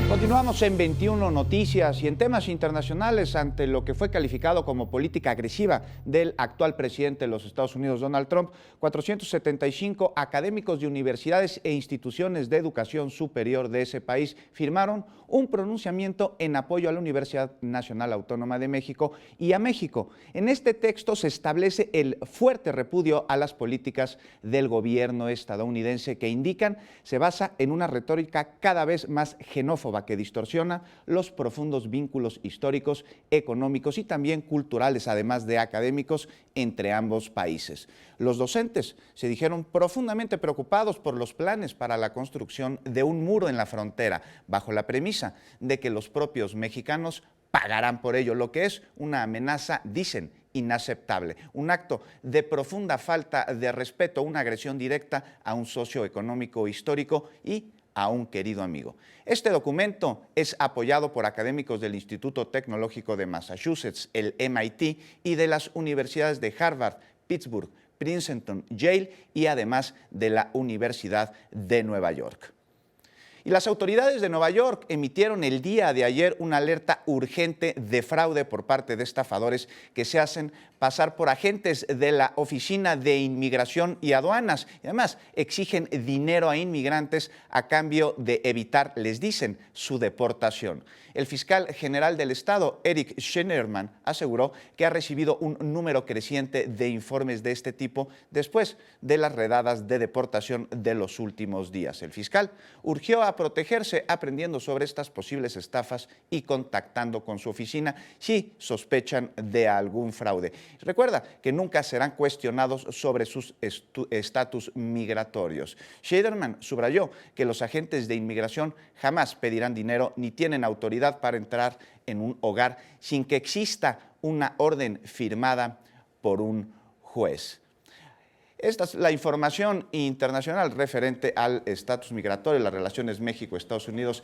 Continuamos en 21 Noticias y en temas internacionales ante lo que fue calificado como política agresiva del actual presidente de los Estados Unidos, Donald Trump. 475 académicos de universidades e instituciones de educación superior de ese país firmaron un pronunciamiento en apoyo a la Universidad Nacional Autónoma de México y a México. En este texto se establece el fuerte repudio a las políticas del gobierno estadounidense que indican se basa en una retórica cada vez más xenófoba que distorsiona los profundos vínculos históricos, económicos y también culturales, además de académicos, entre ambos países. Los docentes se dijeron profundamente preocupados por los planes para la construcción de un muro en la frontera, bajo la premisa de que los propios mexicanos pagarán por ello, lo que es una amenaza, dicen, inaceptable, un acto de profunda falta de respeto, una agresión directa a un socio económico histórico y a un querido amigo. Este documento es apoyado por académicos del Instituto Tecnológico de Massachusetts, el MIT, y de las universidades de Harvard, Pittsburgh, Princeton, Yale y además de la Universidad de Nueva York. Y las autoridades de Nueva York emitieron el día de ayer una alerta urgente de fraude por parte de estafadores que se hacen pasar por agentes de la Oficina de Inmigración y Aduanas. Y además exigen dinero a inmigrantes a cambio de evitar, les dicen, su deportación. El fiscal general del estado, Eric Schneiderman, aseguró que ha recibido un número creciente de informes de este tipo después de las redadas de deportación de los últimos días. El fiscal urgió a protegerse aprendiendo sobre estas posibles estafas y contactando con su oficina si sospechan de algún fraude. Recuerda que nunca serán cuestionados sobre sus estatus migratorios. Schneiderman subrayó que los agentes de inmigración jamás pedirán dinero ni tienen autoridad para entrar en un hogar sin que exista una orden firmada por un juez. Esta es la información internacional referente al estatus migratorio, las relaciones México-Estados Unidos.